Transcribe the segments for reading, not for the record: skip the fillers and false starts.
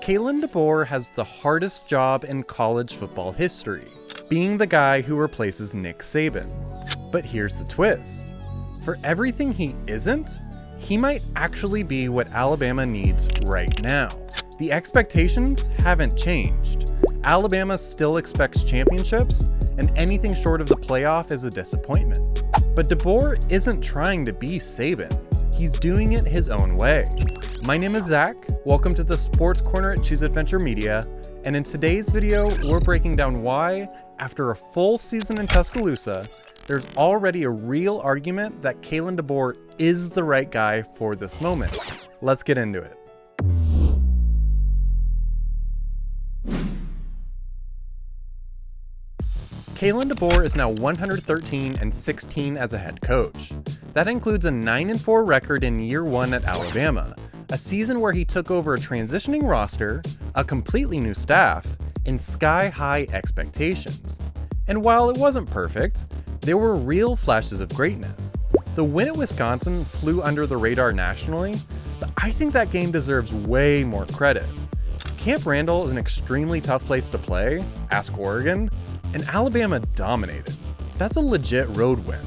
Kalen DeBoer has the hardest job in college football history, being the guy who replaces Nick Saban. But here's the twist. For everything he isn't, he might actually be what Alabama needs right now. The expectations haven't changed. Alabama still expects championships, and anything short of the playoff is a disappointment. But DeBoer isn't trying to be Saban. He's doing it his own way. My name is Zach. Welcome to the Sports Corner at Choose Adventure Media, and in today's video, we're breaking down why, after a full season in Tuscaloosa, there's already a real argument that Kalen DeBoer is the right guy for this moment. Let's get into it. Kalen DeBoer is now 113-16 as a head coach. That includes a 9-4 record in year one at Alabama, a season where he took over a transitioning roster, a completely new staff, and sky-high expectations. And while it wasn't perfect, there were real flashes of greatness. The win at Wisconsin flew under the radar nationally, but I think that game deserves way more credit. Camp Randall is an extremely tough place to play, ask Oregon, and Alabama dominated. That's a legit road win.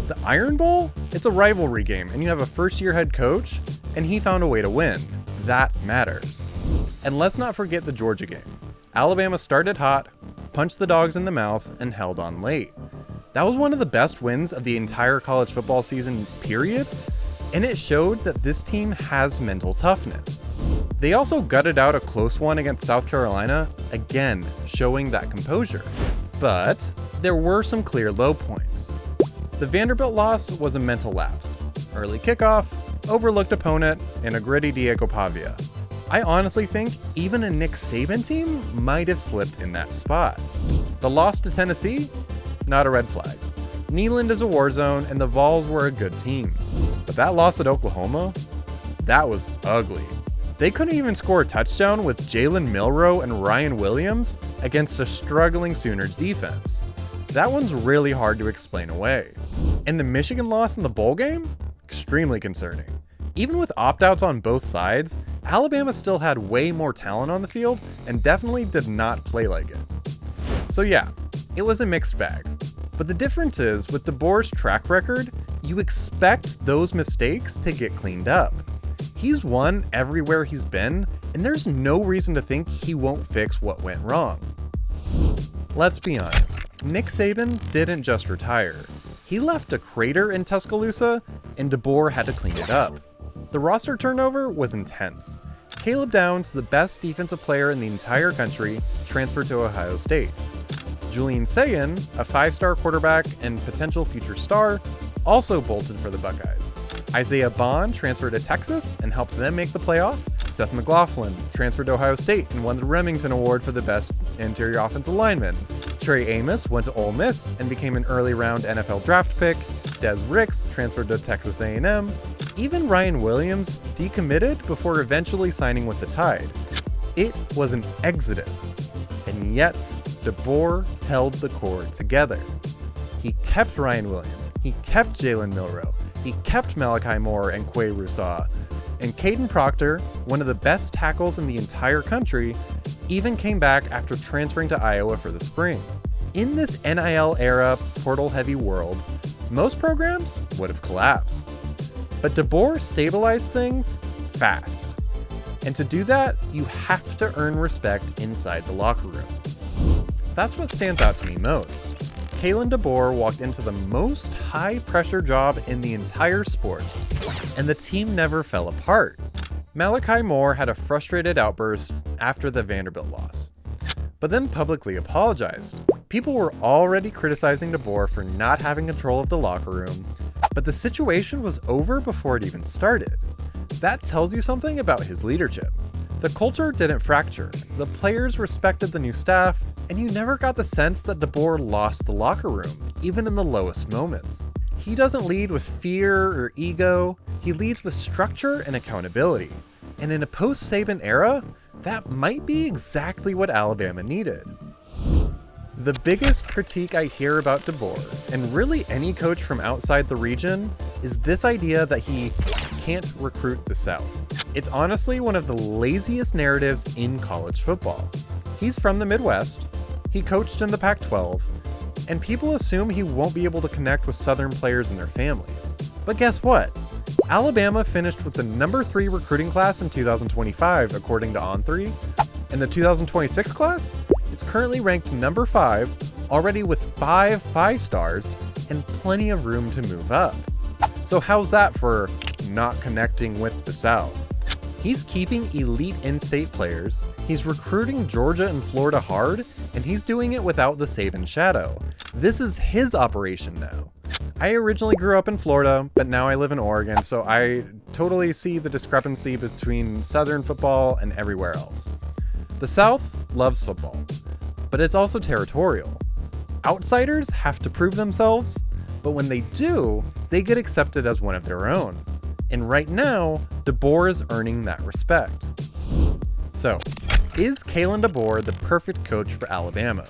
The Iron Bowl? It's a rivalry game, and you have a first-year head coach, and he found a way to win. That matters. And let's not forget the Georgia game. Alabama started hot, punched the dogs in the mouth, and held on late. That was one of the best wins of the entire college football season, period, and it showed that this team has mental toughness. They also gutted out a close one against South Carolina, again showing that composure. But there were some clear low points. The Vanderbilt loss was a mental lapse. Early kickoff, overlooked opponent, and a gritty Diego Pavia. I honestly think even a Nick Saban team might have slipped in that spot. The loss to Tennessee? Not a red flag. Neyland is a war zone, and the Vols were a good team. But that loss at Oklahoma? That was ugly. They couldn't even score a touchdown with Jalen Milroe and Ryan Williams against a struggling Sooners defense. That one's really hard to explain away. And the Michigan loss in the bowl game? Extremely concerning. Even with opt-outs on both sides, Alabama still had way more talent on the field and definitely did not play like it. So yeah, it was a mixed bag. But the difference is, with DeBoer's track record, you expect those mistakes to get cleaned up. He's won everywhere he's been, and there's no reason to think he won't fix what went wrong. Let's be honest, Nick Saban didn't just retire. He left a crater in Tuscaloosa, and DeBoer had to clean it up. The roster turnover was intense. Caleb Downs, the best defensive player in the entire country, transferred to Ohio State. Julian Sayin, a 5-star quarterback and potential future star, also bolted for the Buckeyes. Isaiah Bond transferred to Texas and helped them make the playoff. Seth McLaughlin transferred to Ohio State and won the Remington Award for the best interior offensive lineman. Trey Amos went to Ole Miss and became an early round NFL draft pick. Des Ricks transferred to Texas A&M. Even Ryan Williams decommitted before eventually signing with the Tide. It was an exodus, and yet DeBoer held the core together. He kept Ryan Williams, he kept Jalen Milroe, he kept Malachi Moore and Quay Rousseau, and Caden Proctor, one of the best tackles in the entire country, even came back after transferring to Iowa for the spring. In this NIL era, portal-heavy world, most programs would have collapsed. But DeBoer stabilized things fast. And to do that, you have to earn respect inside the locker room. That's what stands out to me most. Kalen DeBoer walked into the most high-pressure job in the entire sport, and the team never fell apart. Malachi Moore had a frustrated outburst after the Vanderbilt loss, but then publicly apologized. People were already criticizing DeBoer for not having control of the locker room, but the situation was over before it even started. That tells you something about his leadership. The culture didn't fracture, the players respected the new staff, and you never got the sense that DeBoer lost the locker room, even in the lowest moments. He doesn't lead with fear or ego, he leads with structure and accountability. And in a post-Saban era, that might be exactly what Alabama needed. The biggest critique I hear about DeBoer, and really any coach from outside the region, is this idea that he can't recruit the South. It's honestly one of the laziest narratives in college football. He's from the Midwest, he coached in the Pac-12, and people assume he won't be able to connect with Southern players and their families. But guess what? Alabama finished with the number 3 recruiting class in 2025 according to On3, and the 2026 class is currently ranked number 5, already with 5 5-stars and plenty of room to move up. So how's that for not connecting with the South? He's keeping elite in-state players, he's recruiting Georgia and Florida hard, and he's doing it without the Saban shadow. This is his operation now. I originally grew up in Florida, but now I live in Oregon, so I totally see the discrepancy between Southern football and everywhere else. The South loves football, but it's also territorial. Outsiders have to prove themselves, but when they do, they get accepted as one of their own. And right now, DeBoer is earning that respect. So, is Kalen DeBoer the perfect coach for Alabama?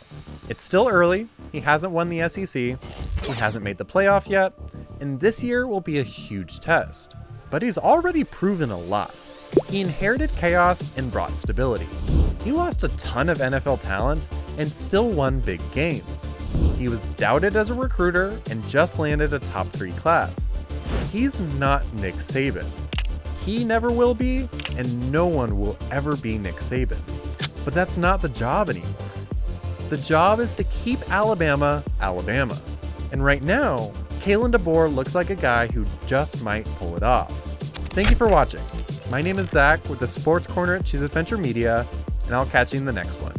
It's still early, he hasn't won the SEC, he hasn't made the playoff yet, and this year will be a huge test. But he's already proven a lot. He inherited chaos and brought stability. He lost a ton of NFL talent and still won big games. He was doubted as a recruiter and just landed a top 3 class. He's not Nick Saban. He never will be, and no one will ever be Nick Saban. But that's not the job anymore. The job is to keep Alabama, Alabama. And right now, Kalen DeBoer looks like a guy who just might pull it off. Thank you for watching. My name is Zach with the Sports Corner at Choose Adventure Media, and I'll catch you in the next one.